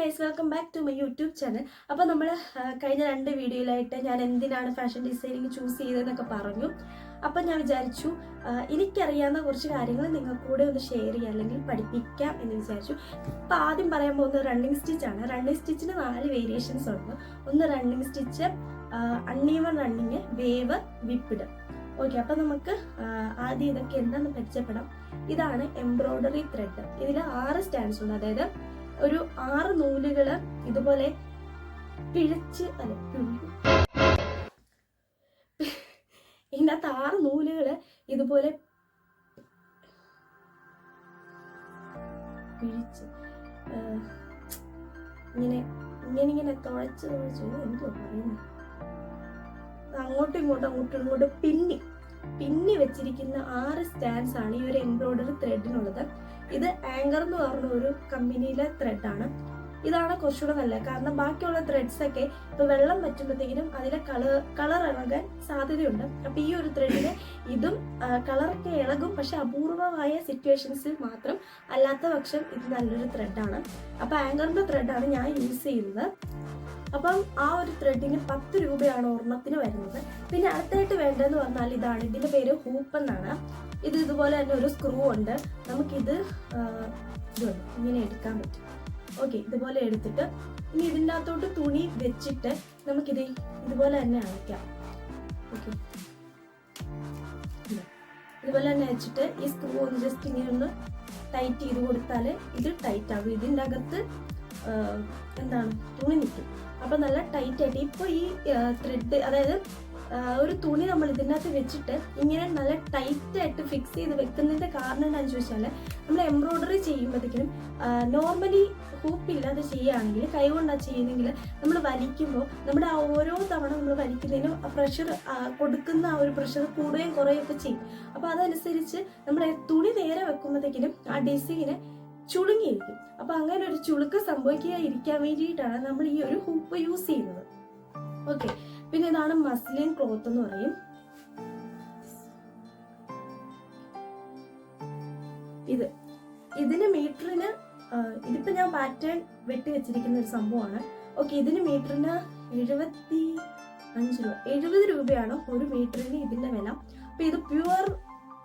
Guys, welcome back to my YouTube channel. അപ്പോൾ നമ്മൾ കഴിഞ്ഞ 2 വീഡിയോയിലായിട്ട് ഞാൻ എന്തിനാണ് ഫാഷൻ ഡിസൈനിങ് ചൂസ് ചെയ്തതെന്നൊക്കെ പറഞ്ഞു. അപ്പം ഞാൻ വിചാരിച്ചു എനിക്കറിയാവുന്ന കുറച്ച് കാര്യങ്ങൾ നിങ്ങൾക്ക് കൂടെ ഒന്ന് ഷെയർ ചെയ്യാം, അല്ലെങ്കിൽ പഠിപ്പിക്കാം എന്ന് വിചാരിച്ചു. അപ്പോൾ ആദ്യം പറയാൻ പോകുന്നത് റണ്ണിങ് സ്റ്റിച്ചാണ്. റണ്ണിങ് സ്റ്റിച്ചിന് 4 വേരിയേഷൻസ് ഉണ്ട്. ഒന്ന് running stitch, uneven running, wave, whipped. Okay, അപ്പം നമുക്ക് ആദ്യം ഇതൊക്കെ എന്താണെന്ന് പരിചയപ്പെടാം. ഇതാണ് എംബ്രോയ്ഡറി ത്രെഡ്. ഇതിൽ 6 സ്റ്റാൻഡ്സ് ഉണ്ട്. അതായത് ഒരു 6 നൂലുകള് ഇതുപോലെ പിഴച്ച് ഇതിനകത്ത് 6 നൂലുകള് ഇതുപോലെ പിഴിച്ച് ഇങ്ങനെ തുഴച്ച് എന്തോ പറയുന്നു, അങ്ങോട്ടും ഇങ്ങോട്ടും പിന്നി വെച്ചിരിക്കുന്ന 6 സ്റ്റാൻഡ്സ് ആണ് ഈ ഒരു എംബ്രോയ്ഡറി ത്രെഡിനുള്ളത്. ഇത് ആങ്കർ എന്ന് പറഞ്ഞ ഒരു കമ്പനിയിലെ ത്രെഡാണ്. ഇതാണ് കുറച്ചുകൂടെ നല്ലത്. കാരണം ബാക്കിയുള്ള ത്രെഡ്സ് ഒക്കെ ഇപ്പൊ വെള്ളം പറ്റുമ്പോഴത്തേക്കിനും അതിലെ കളർ ഇളകാൻ സാധ്യതയുണ്ട്. അപ്പൊ ഈ ഒരു ത്രെഡിന് ഇതും കളറൊക്കെ ഇളകും, പക്ഷെ അപൂർവമായ സിറ്റുവേഷൻസിൽ മാത്രം. അല്ലാത്ത പക്ഷം ഇത് നല്ലൊരു ത്രെഡാണ്. അപ്പൊ ആങ്കറിന്റെ ത്രെഡാണ് ഞാൻ യൂസ് ചെയ്യുന്നത്. അപ്പം ആ ഒരു ത്രെഡിന് 10 രൂപയാണ് ഒരെണ്ണത്തിന് വരുന്നത്. പിന്നെ അടുത്തായിട്ട് വേണ്ടതെന്ന് പറഞ്ഞാൽ ഇതാണ്. ഇതിന്റെ പേര് ഹൂപ്പ് എന്നാണ്. ഇത് ഇതുപോലെ തന്നെ ഒരു സ്ക്രൂ ഉണ്ട്. നമുക്കിത് ഇങ്ങനെ എടുക്കാൻ പറ്റും. ഓക്കെ, ഇതുപോലെ എടുത്തിട്ട് ഇനി ഇതിൻ്റെ അകത്തോട്ട് തുണി വെച്ചിട്ട് നമുക്കിത് ഇതുപോലെ തന്നെ അയക്കാം. ഓക്കെ, ഇതുപോലെ തന്നെ വെച്ചിട്ട് ഈ സ്ക്രൂ ഒന്ന് ജസ്റ്റ് ഇങ്ങനെ ഒന്ന് ടൈറ്റ് ചെയ്ത് കൊടുത്താൽ ഇത് ടൈറ്റ് ആകും. ഇതിൻ്റെ അകത്ത് തുണി നിൽക്കും. അപ്പൊ നല്ല ടൈറ്റ് ആയിട്ട് ഇപ്പോൾ ഈ ത്രെഡ്, അതായത് ഒരു തുണി നമ്മൾ ഇതിനകത്ത് വെച്ചിട്ട് ഇങ്ങനെ നല്ല ടൈറ്റ് ആയിട്ട് ഫിക്സ് ചെയ്ത് വെക്കുന്നതിന്റെ കാരണം എന്താണെന്ന് ചോദിച്ചാൽ, നമ്മൾ എംബ്രോയ്ഡറി ചെയ്യുമ്പോഴത്തേക്കും നോർമലി ഹൂപ്പ് ഇല്ലാതെ ചെയ്യുകയാണെങ്കിൽ, കൈകൊണ്ടാണ് ചെയ്യുന്നെങ്കിൽ നമ്മൾ വലിക്കുമ്പോൾ നമ്മുടെ ആ ഓരോ തവണ നമ്മൾ വലിക്കുന്നതിനും പ്രഷർ കൊടുക്കുന്ന ആ ഒരു പ്രഷർ കൂടുകയും കുറയുകയൊക്കെ ചെയ്യും. അപ്പൊ അതനുസരിച്ച് നമ്മൾ തുണി നേരെ വെക്കുമ്പോഴത്തേക്കിനും ആ ഡിസൈന് ചുളുങ്ങിയിരിക്കും. അപ്പൊ അങ്ങനെ ഒരു ചുളുക്ക് സംഭവിക്കാതിരിക്കാൻ വേണ്ടിയിട്ടാണ് നമ്മൾ ഈ ഒരു ഹൂപ്പ് യൂസ് ചെയ്യുന്നത്. ഓക്കെ, പിന്നെ ഇതാണ് മസ്ലിൻ ക്ലോത്ത് എന്ന് പറയും. ഇതിന് മീറ്ററിന് ഇതിപ്പോ ഞാൻ പാറ്റേൺ വെട്ടി വെച്ചിരിക്കുന്ന ഒരു സംഭവമാണ്. ഓക്കെ, ഇതിന് മീറ്ററിന് 70 രൂപയാണ് ഒരു മീറ്ററിന് ഇതിന്റെ വില. അപ്പൊ ഇത് പ്യുവർ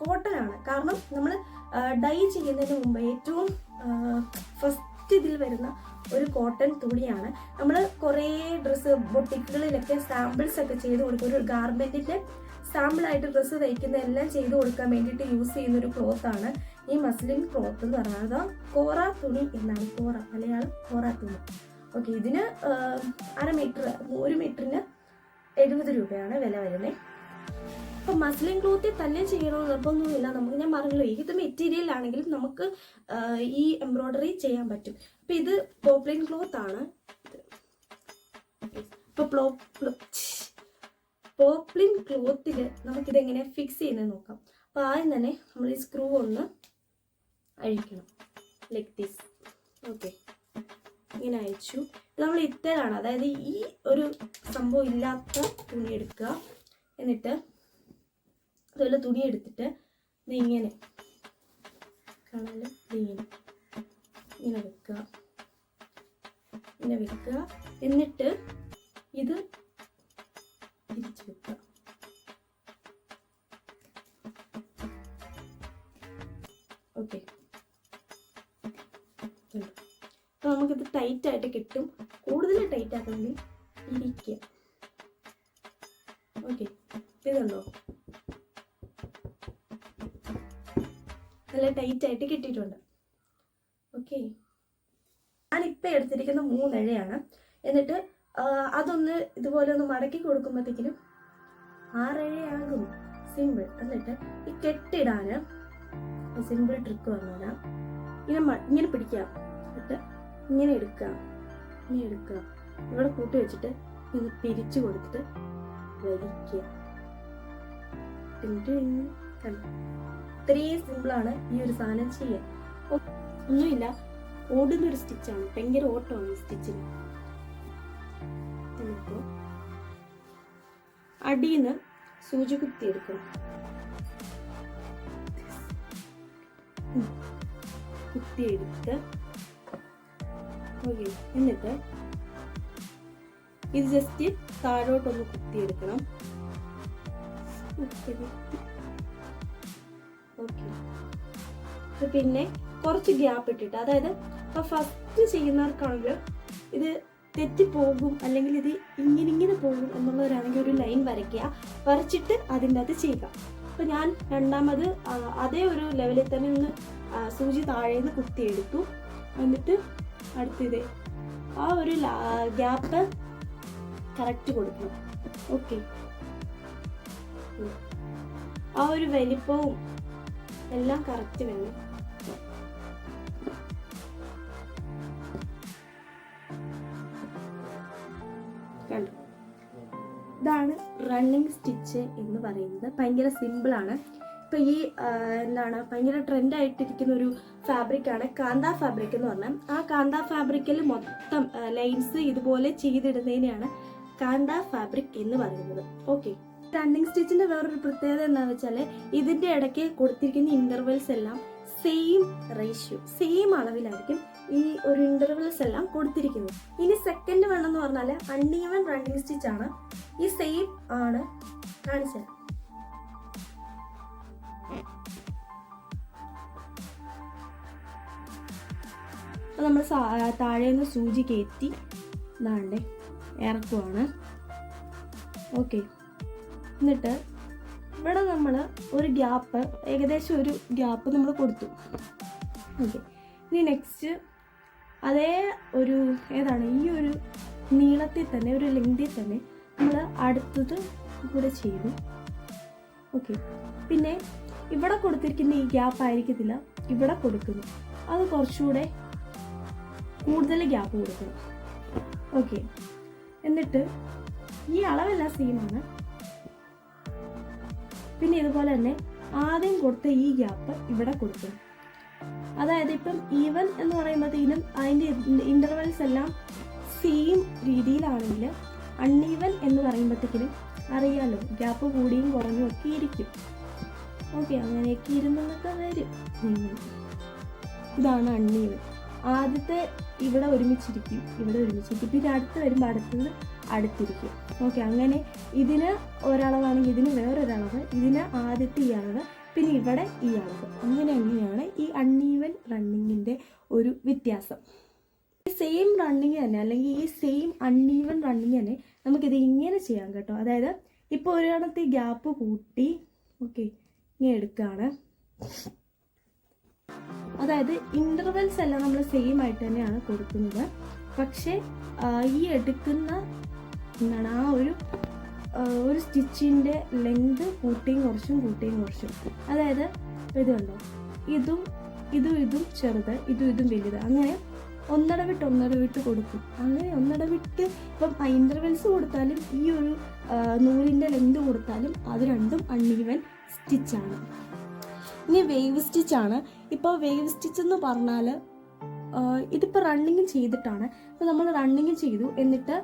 കോട്ടൺ ആണ്. കാരണം നമ്മൾ ഡൈ ചെയ്യുന്നതിന് മുമ്പ് ഏറ്റവും ഫസ്റ്റ് ഇതിൽ വരുന്ന ഒരു കോട്ടൺ തുണിയാണ്. നമ്മൾ കുറേ ഡ്രസ്സ് ബൊട്ടിക്കുകളിലൊക്കെ സാമ്പിൾസ് ഒക്കെ ചെയ്ത് കൊടുക്കും. ഒരു ഗാർമെന്റിന്റെ സാമ്പിളായിട്ട് ഡ്രസ്സ് തയ്ക്കുന്ന എല്ലാം ചെയ്ത് കൊടുക്കാൻ വേണ്ടിയിട്ട് യൂസ് ചെയ്യുന്ന ഒരു ക്ലോത്ത് ആണ് ഈ മസ്ലിൻ ക്ലോത്ത് എന്ന് പറയുന്നത്. കോറ തുണി എന്നാണ്. മലയാളം കോറ തുണി. ഓക്കെ, ഇതിന് 1/2 മീറ്റർ, 1 മീറ്ററിന് 70 രൂപയാണ് വില വരുന്നത്. അപ്പൊ മസ്ലിൻ ക്ലോത്തിൽ തന്നെ ചെയ്യണമെന്ന് നിർബന്ധമൊന്നുമില്ല. നമുക്ക് ഞാൻ പറഞ്ഞല്ലോ, ഏത് മെറ്റീരിയൽ ആണെങ്കിലും നമുക്ക് ഈ എംബ്രോയ്ഡറി ചെയ്യാൻ പറ്റും. അപ്പൊ ഇത് പോപ്ലിൻ ക്ലോത്ത് ആണ്. ഇപ്പൊ പോപ്ലിൻ ക്ലോത്തിൽ നമുക്കിതെങ്ങനെ ഫിക്സ് ചെയ്യുന്നത് നോക്കാം. അപ്പൊ ആദ്യം തന്നെ നമ്മൾ ഈ സ്ക്രൂ ഒന്ന് അഴിക്കണം, ലൈക്ക് ദിസ്. ഓക്കെ, ഇങ്ങനെ അയച്ചു. ഇത് നമ്മൾ ഇത്തരാണ്, അതായത് ഈ ഒരു സംഭവം ഇല്ലാത്ത തുണി എടുക്കുക. എന്നിട്ട് അതുപോലെ തുണി എടുത്തിട്ട് ഇങ്ങനെ കാണാനും ഇങ്ങനെ വെക്കുക. എന്നിട്ട് ഇത് തിരിച്ചു വെക്കുക. ഓക്കെ, അപ്പൊ നമുക്കിത് ടൈറ്റ് ആയിട്ട് കിട്ടും. കൂടുതൽ ടൈറ്റ് ആക്കണമെങ്കിൽ ഇരിക്കുക. ഓക്കെ, ഇതുണ്ടോ, നല്ല ടൈറ്റ് ആയിട്ട് കിട്ടിയിട്ടുണ്ട്. ഓക്കെ, ഞാനിപ്പോൾ എടുത്തിരിക്കുന്ന 3 ഇഴയാണ്. എന്നിട്ട് അതൊന്ന് ഇതുപോലെ ഒന്ന് മടക്കി കൊടുക്കുമ്പോഴത്തേക്കിനും 6 ഇഴയാകും. സിമ്പിൾ. എന്നിട്ട് ഈ കെട്ടിടാന് സിമ്പിൾ ട്രിക്ക് പറഞ്ഞുതരാം. ഇങ്ങനെ പിടിക്കുക, എന്നിട്ട് ഇങ്ങനെ എടുക്കുക. ഇവിടെ കൂട്ടി വെച്ചിട്ട് ഇങ്ങനെ പിരിച്ചു കൊടുത്തിട്ട് വലിക്കുക. ഇത്രയും സിമ്പിളാണ് ഈ ഒരു സാധനം ചെയ്യാൻ. ഒന്നുമില്ല, ഓടുന്നൊരു സ്റ്റിച്ചാണ്. ഭയങ്കര ഓട്ടമാണ് ഈ സ്റ്റിച്ചിന്. അടിയിന്ന് സൂചി കുത്തി എടുക്കണം. കുത്തിയെടുത്ത് ഓക്കെ, എന്നിട്ട് ഇത് ജസ്റ്റ് താഴോട്ടൊന്ന് കുത്തിയെടുക്കണം. ഓക്കെ, പിന്നെ കുറച്ച് ഗ്യാപ്പ് ഇട്ടിട്ട്, അതായത് ഇപ്പൊ ഫസ്റ്റ് ചെയ്യുന്നവർക്കാണെങ്കിൽ ഇത് തെറ്റിപ്പോകും അല്ലെങ്കിൽ ഇത് ഇങ്ങനെ പോകും എന്നുള്ളവരാണെങ്കിൽ ഒരു ലൈൻ വരയ്ക്കുക, വരച്ചിട്ട് അതിൻ്റെ അത് ചെയ്യുക. അപ്പൊ ഞാൻ രണ്ടാമത് അതേ ഒരു ലെവലിൽ തന്നെ ഒന്ന് സൂചി താഴേന്ന് കുത്തിയെടുത്തു. എന്നിട്ട് അടുത്തത് ആ ഒരു ഗ്യാപ്പ് കറക്റ്റ് കൊടുക്കണം. ഓക്കെ, ആ ഒരു വലിപ്പവും എല്ലാം കറക്റ്റ് വേണം. കണ്ടു, ഇതാണ് റണ്ണിങ് സ്റ്റിച്ച് എന്ന് പറയുന്നത്. ഭയങ്കര സിമ്പിളാണ്. ഇപ്പൊ ഈ എന്താണ് ഭയങ്കര ട്രെൻഡായിട്ടിരിക്കുന്ന ഒരു ഫാബ്രിക്കാണ് കാന്ത ഫാബ്രിക് എന്ന് പറഞ്ഞാൽ. ആ കാന്ത ഫാബ്രിക്കിൽ മൊത്തം ലൈൻസ് ഇതുപോലെ ചെയ്തിടുന്നതിനെയാണ് കാന്ത ഫാബ്രിക് എന്ന് പറയുന്നത്. ഓക്കെ, റണ്ണിങ് സ്റ്റിച്ചിന്റെ വേറൊരു പ്രത്യേകത എന്താണെന്ന് വെച്ചാൽ ഇതിന്റെ ഇടയ്ക്ക് കൊടുത്തിരിക്കുന്ന ഇന്റർവെൽസ് എല്ലാം സെയിം റേഷ്യോ, സെയിം അളവിലായിരിക്കും ഈ ഒരു ഇന്റർവെൽസ് എല്ലാം കൊടുത്തിരിക്കുന്നത്. ഇനി സെക്കൻഡ് വൺ എന്ന് പറഞ്ഞാൽ അൺഈവൻ റണ്ണിങ് സ്റ്റിച്ച് ആണ്. ഈ സെയിം ആണ് കാണിച്ചത്. നമ്മൾ താഴേന്ന് സൂചി കയറ്റി ഇതാണ്ടേ ഇറക്കുവാണ്. ഓക്കെ, എന്നിട്ട് ഇവിടെ നമ്മൾ ഒരു ഗ്യാപ്പ്, ഏകദേശം ഒരു ഗ്യാപ്പ് നമ്മൾ കൊടുത്തു. ഓക്കെ, ഇനി നെക്സ്റ്റ് അതേ ഒരു ഏതാണ് ഈ ഒരു നീളത്തിൽ തന്നെ, ഒരു ലെങ്തിൽ തന്നെ നമ്മൾ അടുത്തത് കൂടെ ചെയ്തു. ഓക്കെ, പിന്നെ ഇവിടെ കൊടുത്തിരിക്കുന്ന ഈ ഗ്യാപ്പ് ആയിരിക്കത്തില്ല, ഇവിടെ കൊടുക്കുന്നു, അത് കുറച്ചുകൂടെ കൂടുതൽ ഗ്യാപ്പ് കൊടുക്കണം. ഓക്കെ, എന്നിട്ട് ഈ അളവെല്ലാം സെയിമാണ്. പിന്നെ ഇതുപോലെ തന്നെ ആദ്യം കൊടുത്ത ഈ ഗ്യാപ്പ് ഇവിടെ കൊടുക്കണം. അതായത് ഇപ്പം ഈവൻ എന്ന് പറയുമ്പോഴത്തേനും അതിൻ്റെ ഇന്റർവെൽസ് എല്ലാം സെയിം രീതിയിലാണെങ്കിൽ, അൺഈവൻ എന്ന് പറയുമ്പോഴത്തേക്കിനും അറിയാലോ ഗ്യാപ്പ് കൂടിയും കുറഞ്ഞും ഒക്കെ ഇരിക്കും. ഓക്കെ, അങ്ങനെയൊക്കെ ഇരുന്നൊക്കെ വരും. ഇതാണ് അൺഈവൻ. ആദ്യത്തെ ഇവിടെ ഒരുമിച്ചിരിക്കും, ഇവിടെ ഒരുമിച്ചിരിക്കും, പിന്നെ അടുത്ത് വരുമ്പോൾ അടുത്തത് അടുത്തിരിക്കും. ഓക്കെ, അങ്ങനെ ഇതിന് ഒരളവാണെങ്കിൽ ഇതിന് വേറൊരളവ്, ഇതിന് ആദ്യത്തെ ഈ അളവ്, പിന്നെ ഇവിടെ ഈ അളവ്, അങ്ങനെയാണ് ഈ അൺഈവൻ റണ്ണിങ്ങിൻ്റെ ഒരു വ്യത്യാസം. ഈ സെയിം റണ്ണിങ് തന്നെ അല്ലെങ്കിൽ ഈ സെയിം അൺഈവൻ റണ്ണിങ് തന്നെ നമുക്കിത് ഇങ്ങനെ ചെയ്യാം കേട്ടോ. അതായത് ഇപ്പോൾ ഒരിടത്ത് ഈ ഗ്യാപ്പ് കൂട്ടി, ഓക്കെ, ഇങ്ങനെ എടുക്കുകയാണ്. അതായത് ഇന്റർവെൽസ് എല്ലാം നമ്മൾ സെയിം ആയിട്ട് തന്നെയാണ് കൊടുക്കുന്നത്. പക്ഷേ ഈ എടുക്കുന്ന എന്താണ് ആ ഒരു സ്റ്റിച്ചിൻ്റെ ലെങ്ത് കൂട്ടിയും കുറച്ചും. അതായത് ഇത് കണ്ടോ, ഇതും ചെറുത്, ഇതും വലുത്, അങ്ങനെ ഒന്നടവിട്ട് കൊടുക്കും. അങ്ങനെ ഒന്നടവിട്ട് ഇപ്പം ഇന്റർവെൽസ് കൊടുത്താലും ഈ ഒരു നൂലിൻ്റെ ലെങ്ത് കൊടുത്താലും അത് രണ്ടും അൺഈവൻ സ്റ്റിച്ചാണ്. ഇനി വേവ് സ്റ്റിച്ചാണ്. ഇപ്പോൾ വേവ് സ്റ്റിച്ച് എന്ന് പറഞ്ഞാൽ ഇതിപ്പോൾ റണ്ണിങ് ചെയ്തിട്ടാണ്. ഇപ്പോൾ നമ്മൾ റണ്ണിങ് ചെയ്തു, എന്നിട്ട്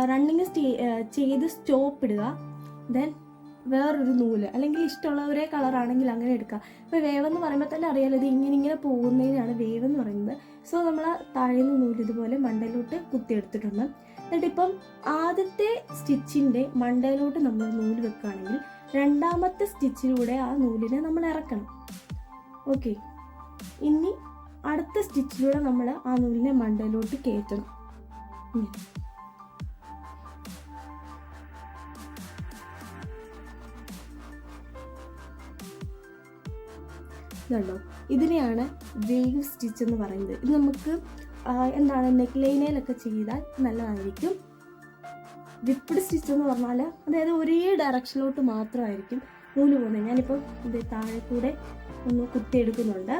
റണ്ണിങ് ചെയ്ത് സ്റ്റോപ്പ് ഇടുക, ദെൻ വേറൊരു നൂല് അല്ലെങ്കിൽ ഇഷ്ടമുള്ള ഒരേ കളറാണെങ്കിൽ അങ്ങനെ എടുക്കുക. ഇപ്പോൾ വേവ് എന്ന് പറയുമ്പോൾ തന്നെ അറിയാലോ, ഇത് ഇങ്ങനെ പോകുന്നതിനാണ് വേവ് എന്ന് പറയുന്നത്. സോ നമ്മൾ താഴേന്ന് നൂല് ഇതുപോലെ മണ്ടയിലോട്ട് കുത്തിയെടുത്തിട്ടുണ്ട്. എന്നിട്ട് ഇപ്പം ആദ്യത്തെ സ്റ്റിച്ചിൻ്റെ മണ്ടയിലോട്ട് നമ്മൾ നൂല് വെക്കുകയാണെങ്കിൽ രണ്ടാമത്തെ സ്റ്റിച്ചിലൂടെ ആ നൂലിനെ നമ്മൾ ഇറക്കണം. ഓക്കെ, ഇനി അടുത്ത സ്റ്റിച്ചിലൂടെ നമ്മൾ ആ നൂലിനെ മണ്ടയിലോട്ട് കയറ്റണം. ഇതുണ്ടോ, ഇതിനെയാണ് വേവ് സ്റ്റിച്ച് എന്ന് പറയുന്നത്. ഇത് നമുക്ക് എന്താണ് നെക്ക് ലൈനയിലൊക്കെ ചെയ്താൽ നല്ലതായിരിക്കും. വിപ്ഡ് സ്റ്റിച്ച് എന്ന് പറഞ്ഞാൽ അതായത് ഒരേ ഡയറക്ഷനിലോട്ട് മാത്രമായിരിക്കും നൂല് പോകുന്നത്. ഞാനിപ്പോൾ ഇത് താഴെ കൂടെ ഒന്ന് കുത്തിയെടുക്കുന്നുണ്ട്.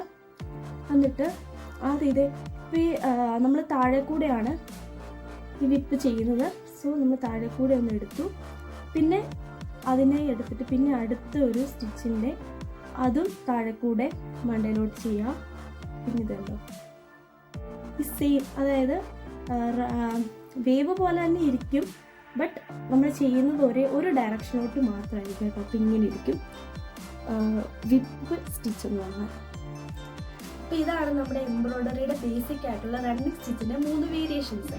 എന്നിട്ട് ഇത് നമ്മൾ താഴെ കൂടെയാണ് ഈ വിപ്പ് ചെയ്യുന്നത്. സോ നമ്മൾ താഴെ കൂടെ ഒന്ന് എടുത്തു, പിന്നെ അതിനെ എടുത്തിട്ട് പിന്നെ അടുത്ത ഒരു സ്റ്റിച്ചിൻ്റെ അതും താഴെ കൂടെ മണ്ടയിലോട്ട് ചെയ്യുക. പിന്നെ ഇതുണ്ടോ ഈ സെയിം, അതായത് വേവ് പോലെ തന്നെ ഇരിക്കും, ബട്ട് നമ്മൾ ചെയ്യുന്നത് ഒരു ഡയറക്ഷനിലോട്ട് മാത്രമായിരിക്കും കേട്ടോ. അപ്പം ഇങ്ങനെ ഇരിക്കും വിപ്പ് സ്റ്റിച്ച് എന്ന് പറഞ്ഞാൽ. അപ്പോൾ ഇതാണ് നമ്മുടെ എംബ്രോയ്ഡറിയുടെ ബേസിക് ആയിട്ടുള്ള റണ്ണിങ് സ്റ്റിച്ചിൻ്റെ 3 വേരിയേഷൻസ്.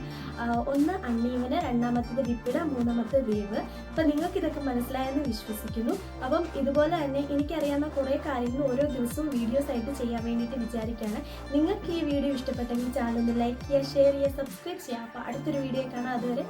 ഒന്ന് അണ്ണീവന്, രണ്ടാമത്തേത് വിപ്പിട, മൂന്നാമത്തെ വേവ്. അപ്പോൾ നിങ്ങൾക്ക് ഇതൊക്കെ മനസ്സിലായെന്ന് വിശ്വസിക്കുന്നു. അപ്പം ഇതുപോലെ തന്നെ എനിക്കറിയാവുന്ന കുറേ കാര്യങ്ങൾ ഓരോ ദിവസവും വീഡിയോസ് ആയിട്ട് ചെയ്യാൻ വേണ്ടിയിട്ട് വിചാരിക്കുകയാണ്. നിങ്ങൾക്ക് ഈ വീഡിയോ ഇഷ്ടപ്പെട്ടെങ്കിൽ ചാനൽ ഒന്ന് ലൈക്ക് ചെയ്യുക, ഷെയർ ചെയ്യുക, സബ്സ്ക്രൈബ് ചെയ്യുക. അപ്പോൾ അടുത്തൊരു വീഡിയോ കാണാം. അതുവരെ